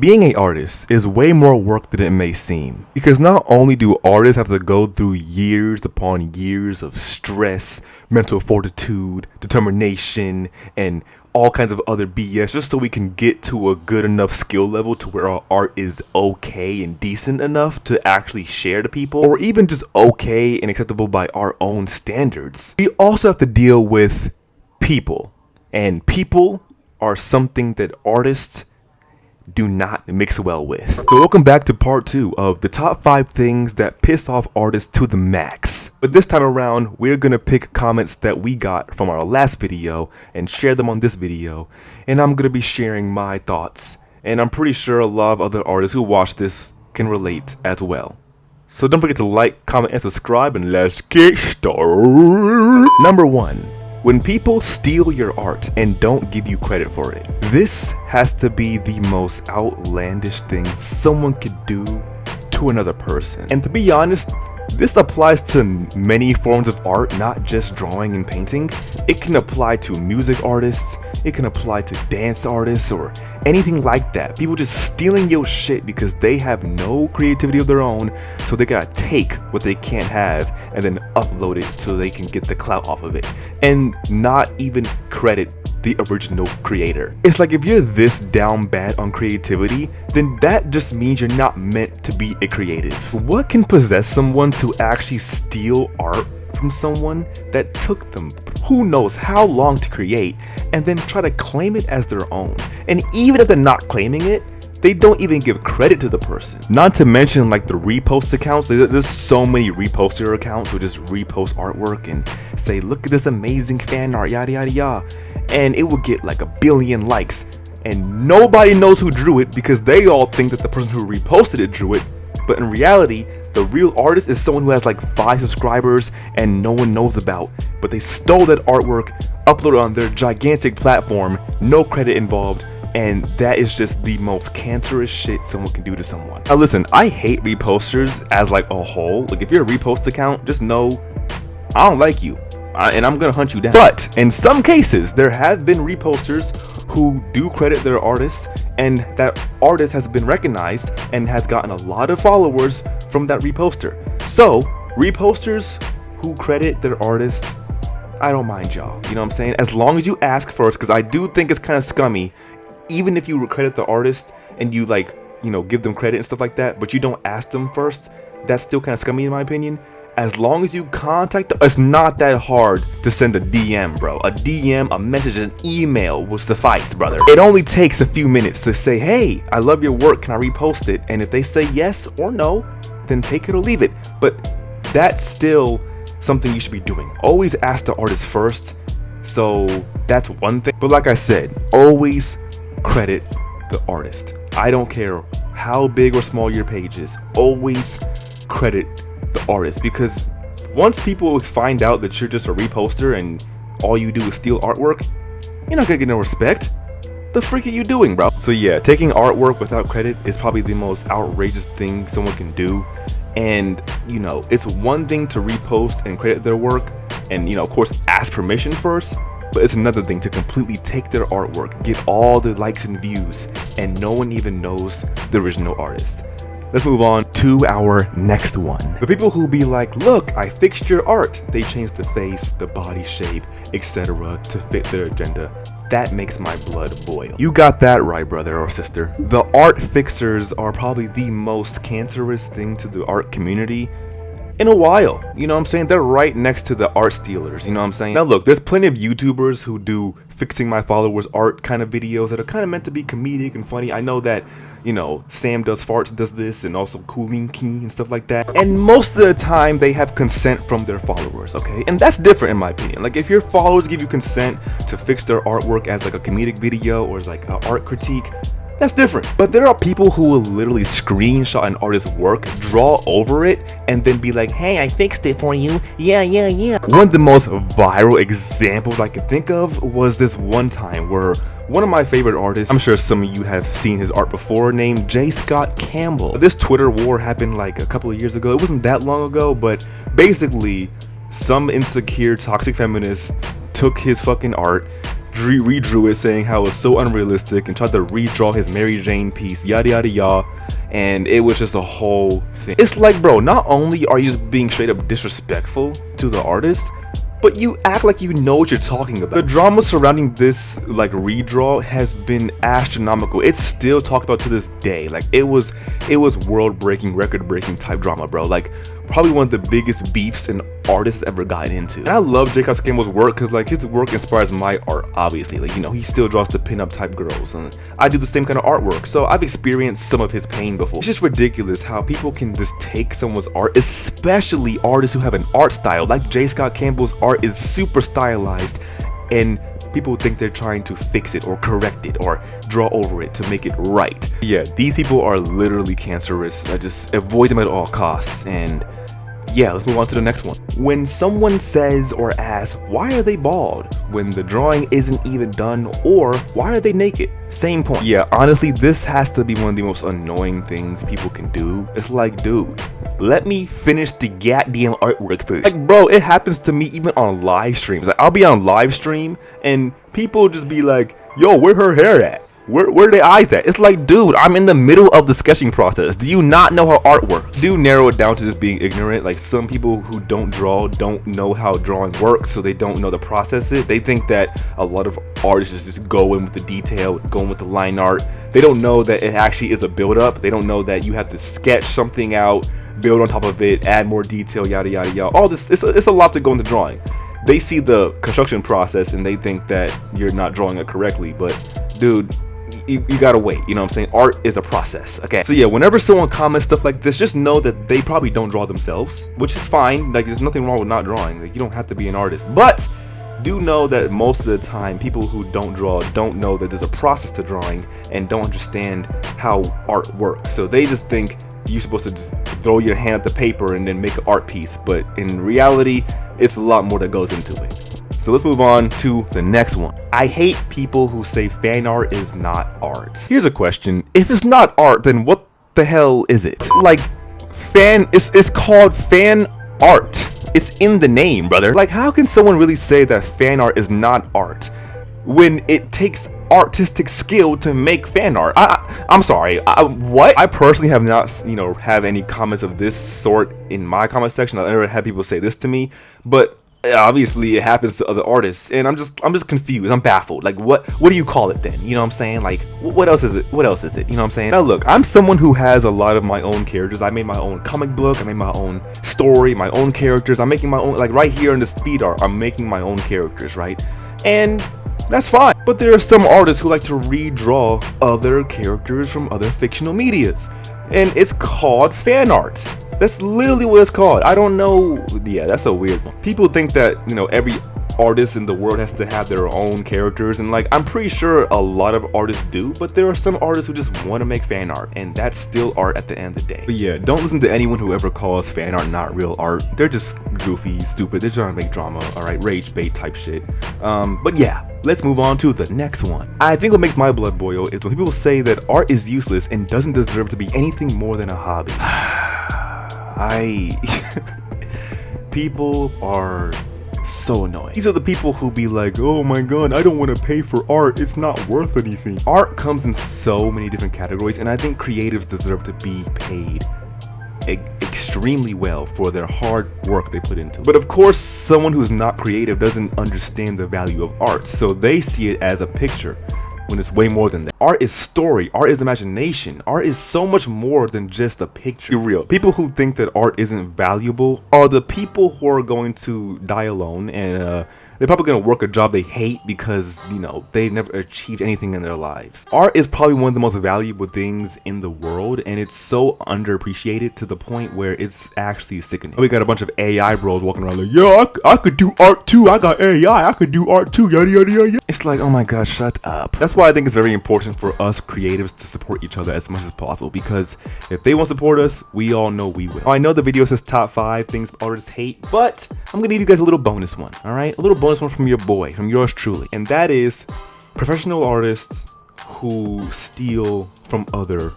Being an artist is way more work than it may seem, because not only do artists have to go through years upon years of stress, mental fortitude, determination, and all kinds of other BS just so we can get to a good enough skill level to where our art is okay and decent enough to actually share to people, or even just okay and acceptable by our own standards. We also have to deal with people, and people are something that artists do not mix well with. So welcome back to part 2 of the top 5 things that piss off artists to the max. But this time around, we're gonna pick comments that we got from our last video and share them on this video. And I'm gonna be sharing my thoughts. And I'm pretty sure a lot of other artists who watch this can relate as well. So don't forget to like, comment, and subscribe, and let's get started. Number 1. When people steal your art and don't give you credit for it. This has to be the most outlandish thing someone could do to another person. And to be honest, this applies to many forms of art, not just drawing and painting. It can apply to music artists, it can apply to dance artists, or anything like that. People just stealing your shit because they have no creativity of their own, so they gotta take what they can't have and then upload it so they can get the clout off of it, and not even credit the original creator. It's like, if you're this down bad on creativity, then that just means you're not meant to be a creative. What can possess someone to actually steal art from someone that took them who knows how long to create and then try to claim it as their own? And even if they're not claiming it, they don't even give credit to the person. Not to mention like the repost accounts. There's so many reposter accounts who just repost artwork and say, look at this amazing fan art, yada yada yada. And it will get like 1 billion likes. And nobody knows who drew it because they all think that the person who reposted it drew it. But in reality, the real artist is someone who has like 5 subscribers and no one knows about. But they stole that artwork, uploaded it on their gigantic platform, no credit involved. And that is just the most cancerous shit someone can do to someone. Now listen, I hate reposters as like a whole. Like, if you're a repost account, just know I don't like you, and I'm gonna hunt you down. But in some cases, there have been reposters who do credit their artists, and that artist has been recognized and has gotten a lot of followers from that reposter. So reposters who credit their artist, I don't mind y'all, you know what I'm saying? As long as you ask first, because I do think it's kind of scummy. Even if you credit the artist and you like, you know, give them credit and stuff like that, but you don't ask them first, that's still kind of scummy in my opinion. As long as you contact them, it's not that hard to send a DM, bro. A DM, a message, an email will suffice, brother. It only takes a few minutes to say, hey, I love your work, can I repost it? And if they say yes or no, then take it or leave it. But that's still something you should be doing. Always ask the artist first. So that's one thing. But like I said, always credit the artist. I don't care how big or small your page is, always credit the artist, because once people find out that you're just a reposter and all you do is steal artwork, you're not gonna get no respect. The freak are you doing, bro? So yeah, taking artwork without credit is probably the most outrageous thing someone can do. And you know, it's one thing to repost and credit their work and, you know, of course ask permission first. But it's another thing to completely take their artwork, get all the likes and views, and no one even knows the original artist. Let's move on to our next one. The people who be like, look, I fixed your art. They change the face, the body shape, etc. to fit their agenda. That makes my blood boil. You got that right, brother or sister. The art fixers are probably the most cancerous thing to the art community in a while. You know what I'm saying? They're right next to the art stealers, you know what I'm saying? Now look, there's plenty of YouTubers who do fixing my followers art kind of videos that are kind of meant to be comedic and funny. I know that, you know, Sam Does Farts does this, and also Cooling Key and stuff like that. And most of the time they have consent from their followers, okay? And that's different in my opinion. Like, if your followers give you consent to fix their artwork as like a comedic video or as like an art critique, that's different. But there are people who will literally screenshot an artist's work, draw over it, and then be like, hey, I fixed it for you. Yeah. One of the most viral examples I could think of was this one time where one of my favorite artists, I'm sure some of you have seen his art before, named J. Scott Campbell. This Twitter war happened like a couple of years ago. It wasn't that long ago, but basically some insecure toxic feminist took his fucking art, redrew it, saying how it was so unrealistic, and tried to redraw his Mary Jane piece, yada yada yada. And it was just a whole thing. It's like, bro, not only are you just being straight up disrespectful to the artist, but you act like you know what you're talking about. The drama surrounding this like redraw has been astronomical. It's still talked about to this day. Like it was world breaking, record breaking type drama, bro. Like probably one of the biggest beefs an artist ever gotten into. And I love J. Camo's work because like his work inspires my art, obviously. Like, you know, he still draws the pinup type girls, and I do the same kind of artwork, so I've experienced some of his pain before. It's just ridiculous how people can just take someone's art, especially artists who have an art style. Like J. Scott Campbell's art is super stylized, and people think they're trying to fix it or correct it or draw over it to make it right. Yeah, these people are literally cancerous. I just avoid them at all costs. And yeah, let's move on to the next one. When someone says or asks, why are they bald? When the drawing isn't even done, or why are they naked? Same point. Yeah, honestly, this has to be one of the most annoying things people can do. It's like, dude, let me finish the goddamn artwork first. Like, bro, it happens to me even on live streams. Like, I'll be on live stream and people just be like, yo, where her hair at? Where are the eyes at? It's like, dude, I'm in the middle of the sketching process. Do you not know how art works? Do narrow it down to just being ignorant? Like, some people who don't draw don't know how drawing works, so they don't know the process. They think that a lot of artists just go in with the detail, go in with the line art. They don't know that it actually is a build-up. They don't know that you have to sketch something out, build on top of it, add more detail, yada yada yada. All this, it's a lot to go into drawing. They see the construction process and they think that you're not drawing it correctly, but dude, you gotta wait, you know what I'm saying? Art is a process, okay? So yeah, whenever someone comments stuff like this, just know that they probably don't draw themselves, which is fine. Like, there's nothing wrong with not drawing. Like, you don't have to be an artist, but do know that most of the time, people who don't draw don't know that there's a process to drawing and don't understand how art works. So they just think you're supposed to just throw your hand at the paper and then make an art piece, but in reality, it's a lot more that goes into it. So let's move on to the next one. I hate people who say fan art is not art. Here's a question. If it's not art, then what the hell is it? Like, it's called fan art. It's in the name, brother. Like, how can someone really say that fan art is not art when it takes artistic skill to make fan art? I'm sorry, what? I personally have not, have any comments of this sort in my comment section. I've never had people say this to me, but obviously it happens to other artists, and I'm just confused. I'm baffled. Like, what do you call it then? You know what I'm saying? Like, what else is it? You know what I'm saying? Now look, I'm someone who has a lot of my own characters. I made my own comic book, I made my own story, my own characters. I'm making my own, like right here in the speed art, I'm making my own characters, right? And that's fine. But there are some artists who like to redraw other characters from other fictional medias, and it's called fan art. That's literally what it's called. I don't know. Yeah, that's a weird one. People think that, every artist in the world has to have their own characters, and like, I'm pretty sure a lot of artists do, but there are some artists who just want to make fan art, and that's still art at the end of the day. But yeah, don't listen to anyone who ever calls fan art not real art. They're just goofy, stupid. They're trying to make drama, alright? Rage bait type shit. But yeah, let's move on to the next one. I think what makes my blood boil is when people say that art is useless and doesn't deserve to be anything more than a hobby. People are so annoying. These are the people who be like, oh my god, I don't want to pay for art, it's not worth anything. Art comes in so many different categories, and I think creatives deserve to be paid extremely well for their hard work they put into it. But of course, someone who's not creative doesn't understand the value of art, so they see it as a picture, when it's way more than that. Art is story, art is imagination, art is so much more than just a picture. Be real. People who think that art isn't valuable are the people who are going to die alone, and they're probably going to work a job they hate because, they've never achieved anything in their lives. Art is probably one of the most valuable things in the world, and it's so underappreciated to the point where it's actually sickening. We got a bunch of AI bros walking around like, yo, I could do art too, I got AI, I could do art too, yada yada yada. It's like, oh my god, shut up. That's why I think it's very important for us creatives to support each other as much as possible, because if they won't support us, we all know we will. I know the video says top 5 things artists hate, but I'm gonna give you guys a little bonus one, alright? A little bonus one from your boy, from yours truly, and that is professional artists who steal from other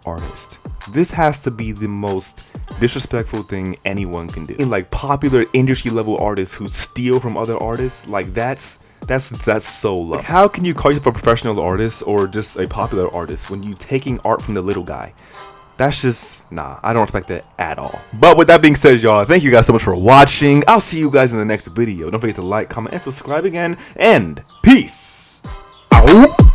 artists. This has to be the most disrespectful thing anyone can do. In like popular industry level artists who steal from other artists, like that's That's so low. Like, how can you call yourself a professional artist or just a popular artist when you taking art from the little guy? That's just, nah, I don't respect that at all. But with that being said, y'all, thank you guys so much for watching. I'll see you guys in the next video. Don't forget to like, comment, and subscribe again. And peace out.